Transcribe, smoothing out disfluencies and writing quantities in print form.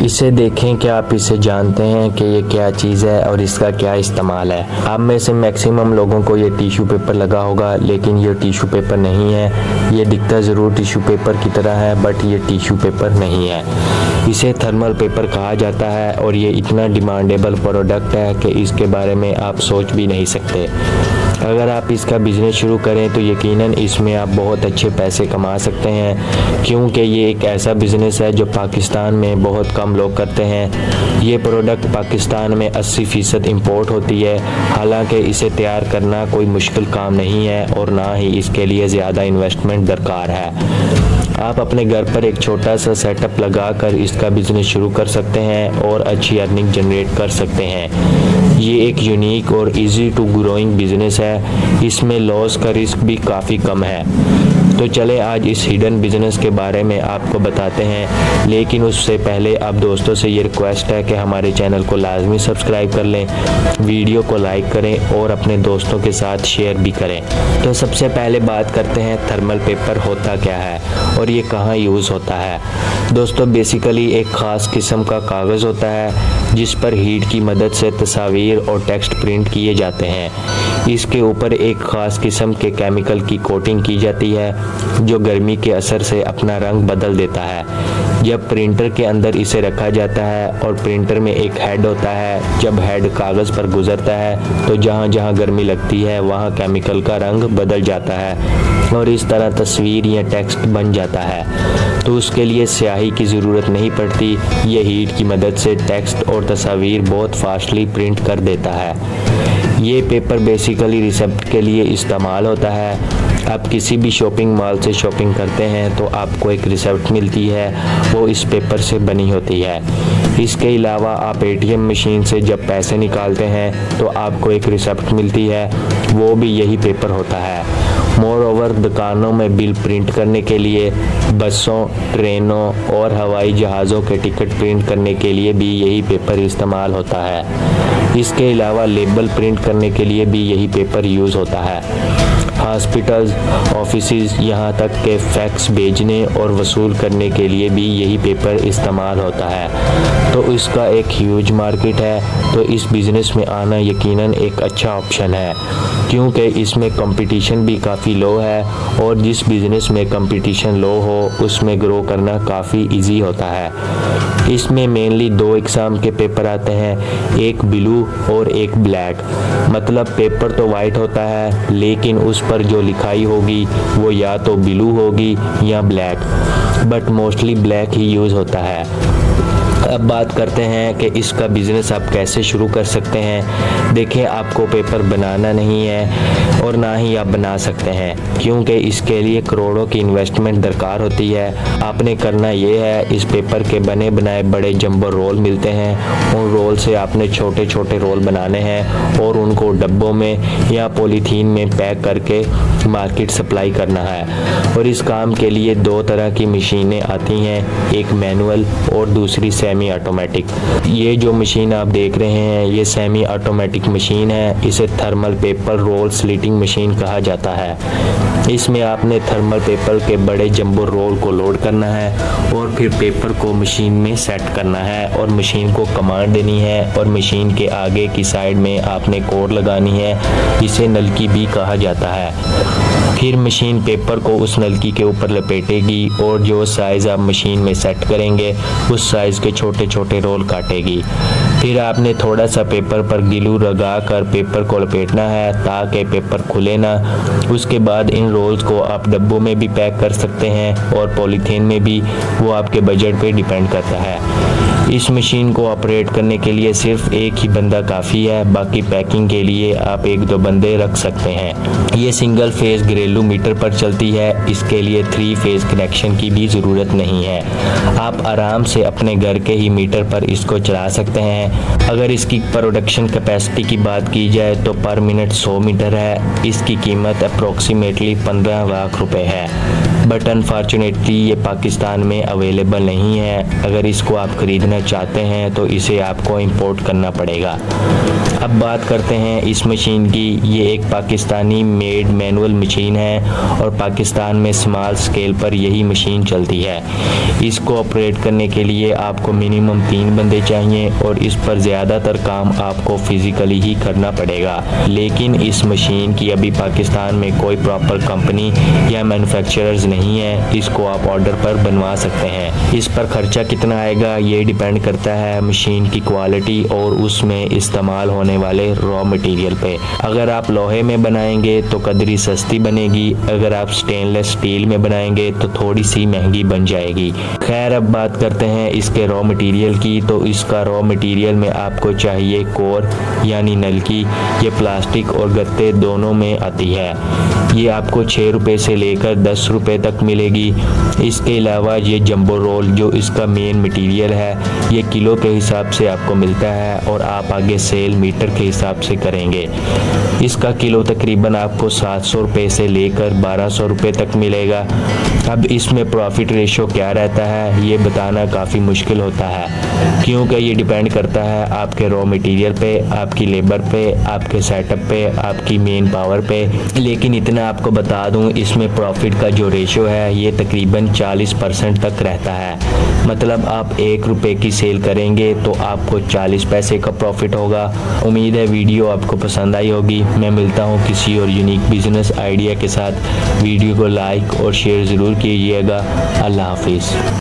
इसे देखें कि आप इसे जानते हैं कि ये क्या चीज़ है और इसका क्या इस्तेमाल है। आप में से मैक्सिमम लोगों को ये टिश्यू पेपर लगा होगा, लेकिन ये टिश्यू पेपर नहीं है। ये दिखता ज़रूर टिश्यू पेपर की तरह है, बट ये टिश्यू पेपर नहीं है। इसे थर्मल पेपर कहा जाता है और ये इतना डिमांडेबल प्रोडक्ट है कि इसके बारे में आप सोच भी नहीं सकते। अगर आप इसका बिज़नेस शुरू करें तो यकीनन इसमें आप बहुत अच्छे पैसे कमा सकते हैं, क्योंकि ये एक ऐसा बिज़नेस है जो पाकिस्तान में बहुत कम लोग करते हैं। ये प्रोडक्ट पाकिस्तान में 80% इंपोर्ट होती है। हालांकि इसे तैयार करना कोई मुश्किल काम नहीं है और ना ही इसके लिए ज़्यादा इन्वेस्टमेंट दरकार है। आप अपने घर पर एक छोटा सा सेटअप लगाकर इसका बिज़नेस शुरू कर सकते हैं और अच्छी अर्निंग जनरेट कर सकते हैं। ये एक यूनिक और इजी टू ग्रोइंग बिज़नेस है। इसमें लॉस का रिस्क भी काफ़ी कम है। तो चले आज इस हिडन बिज़नेस के बारे में आपको बताते हैं, लेकिन उससे पहले आप दोस्तों से ये रिक्वेस्ट है कि हमारे चैनल को लाजमी सब्सक्राइब कर लें, वीडियो को लाइक करें और अपने दोस्तों के साथ शेयर भी करें। तो सबसे पहले बात करते हैं थर्मल पेपर होता क्या है और ये कहाँ यूज़ होता है। दोस्तों बेसिकली एक ख़ास किस्म का कागज़ होता है जिस पर हीट की मदद से तस्वीर और टेक्स्ट प्रिंट किए जाते हैं। इसके ऊपर एक ख़ास किस्म के केमिकल की कोटिंग की जाती है जो गर्मी के असर से अपना रंग बदल देता है। जब प्रिंटर के अंदर इसे रखा जाता है और प्रिंटर में एक हेड होता है, जब हेड कागज़ पर गुजरता है तो जहाँ जहाँ गर्मी लगती है वहाँ केमिकल का रंग बदल जाता है और इस तरह तस्वीर या टेक्स्ट बन जाता है। तो उसके लिए स्याही की ज़रूरत नहीं पड़ती। ये हीट की मदद से टेक्स्ट और तस्वीर बहुत फास्टली प्रिंट कर देता है। ये पेपर बेसिकली रिसिप्ट के लिए इस्तेमाल होता है। आप किसी भी शॉपिंग मॉल से शॉपिंग करते हैं तो आपको एक रिसिप्ट मिलती है, वो इस पेपर से बनी होती है। इसके अलावा आप एटीएम मशीन से जब पैसे निकालते हैं तो आपको एक रिसिप्ट मिलती है, वो भी यही पेपर होता है। मोर ओवर दुकानों में बिल प्रिंट करने के लिए, बसों, ट्रेनों और हवाई जहाज़ों के टिकट प्रिंट करने के लिए भी यही पेपर इस्तेमाल होता है। इसके अलावा लेबल प्रिंट करने के लिए भी यही पेपर यूज़ होता है। हॉस्पिटल्स, ऑफिसेज, यहाँ तक के फैक्स भेजने और वसूल करने के लिए भी यही पेपर इस्तेमाल होता है। तो इसका एक ह्यूज मार्केट है। तो इस बिज़नेस में आना यकीनन एक अच्छा ऑप्शन है, क्योंकि इसमें कंपटीशन भी काफ़ी लो है और जिस बिज़नेस में कंपटीशन लो हो उसमें ग्रो करना काफ़ी इजी होता है। इसमें मेनली दो एग्ज़ाम के पेपर आते हैं, एक ब्लू और एक ब्लैक। मतलब पेपर तो वाइट होता है लेकिन उस पर जो लिखाई होगी वो या तो ब्लू होगी या black, but mostly black he use होता है। अब बात करते हैं कि इसका बिज़नेस आप कैसे शुरू कर सकते हैं। देखिए, आपको पेपर बनाना नहीं है और ना ही आप बना सकते हैं, क्योंकि इसके लिए करोड़ों की इन्वेस्टमेंट दरकार होती है। आपने करना ये है, इस पेपर के बने बनाए बड़े जंबो रोल मिलते हैं, उन रोल से आपने छोटे छोटे रोल बनाने हैं और उनको डब्बों में या पॉलीथीन में पैक करके मार्केट सप्लाई करना है। और इस काम के लिए दो तरह की मशीनें आती हैं, एक मैनुअल और दूसरी सेमी ऑटोमेटिक। ये जो मशीन आप देख रहे हैं ये सेमी ऑटोमेटिक मशीन है। इसे thermal paper roll slitting machine कहा जाता है। इसमें आपने थर्मल पेपर के बड़े जंबो रोल को लोड करना है और फिर पेपर को मशीन में सेट करना है और मशीन को कमांड देनी है और मशीन के आगे की साइड में आपने कोर लगानी है। इसे नलकी भी कहा जाता है। फिर मशीन पेपर को उस नलकी के ऊपर लपेटेगी और जो साइज़ आप मशीन में सेट करेंगे उस साइज़ के छोटे छोटे रोल काटेगी। फिर आपने थोड़ा सा पेपर पर ग्लू लगा कर पेपर को लपेटना है ताकि पेपर खुले ना। उसके बाद इन रोल्स को आप डब्बों में भी पैक कर सकते हैं और पॉलीथीन में भी, वो आपके बजट पे डिपेंड करता है। इस मशीन को ऑपरेट करने के लिए सिर्फ एक ही बंदा काफ़ी है, बाकी पैकिंग के लिए आप एक दो बंदे रख सकते हैं। ये सिंगल फेज घरेलू मीटर पर चलती है, इसके लिए 3 फेज कनेक्शन की भी ज़रूरत नहीं है। आप आराम से अपने घर के ही मीटर पर इसको चला सकते हैं। अगर इसकी प्रोडक्शन कैपेसिटी की बात की जाए तो पर मिनट 100 मीटर है। इसकी कीमत अप्रोक्सीमेटली 15 लाख रुपए है, बट अनफॉर्चुनेटली ये पाकिस्तान में अवेलेबल नहीं है। अगर इसको आप खरीदना चाहते हैं तो इसे आपको इंपोर्ट करना पड़ेगा। अब बात करते हैं इस मशीन की। ये एक Pakistani made manual machine machine है और पाकिस्तान में स्मॉल स्केल पर यही मशीन चलती है। इसको ऑपरेट करने के लिए आपको मिनिमम 3 बंदे चाहिए और इस पर ज़्यादातर काम आपको फिज़िकली ही करना पड़ेगा। लेकिन इस मशीन की अभी पाकिस्तान में कोई प्रॉपर कंपनी या मैन्युफैक्चरर्स नहीं है, इसको आप ऑर्डर पर बनवा सकते हैं। इस पर खर्चा कितना आएगा ये डिपेंड करता है मशीन की क्वालिटी और उसमें इस्तेमाल होने वाले रॉ मटेरियल पे। अगर आप लोहे में बनाएंगे तो कदरी सस्ती बनेगी, अगर आप स्टेनलेस स्टील में बनाएंगे तो थोड़ी सी महंगी बन जाएगी। खैर अब बात करते हैं इसके रॉ मटेरियल की। तो इसका रॉ मटेरियल में आपको चाहिए कोर यानी नलकी, ये प्लास्टिक और गत्ते दोनों में आती है। ये आपको 6 रुपये से लेकर 10 रुपये तक मिलेगी। इसके अलावा ये जंबो रोल जो इसका मेन मटेरियल है, ये किलो के हिसाब से आपको मिलता है और आप आगे सेल मीटर के हिसाब से करेंगे। इसका किलो तकरीबन आपको 700 रुपये से लेकर 1200 रुपये तक मिलेगा। अब इसमें प्रॉफिट रेशो क्या रहता है ये बताना काफ़ी मुश्किल होता है, क्योंकि ये डिपेंड करता है आपके रॉ मटेरियल पे, आपकी लेबर पे, आपके सेटअप पे, आपकी मेन पावर पे। लेकिन इतना आपको बता दूं, इसमें प्रॉफिट का जो रेशो है ये तकरीबन 40% तक रहता है। मतलब आप 1 रुपये की सेल करेंगे तो आपको 40 पैसे का प्रॉफिट होगा। उम्मीद है वीडियो आपको पसंद आई होगी। मैं मिलता हूँ किसी और यूनिक बिजनेस आइडिया के साथ। वीडियो को लाइक और शेयर ज़रूर कीजिएगा। अल्लाह हाफिज़।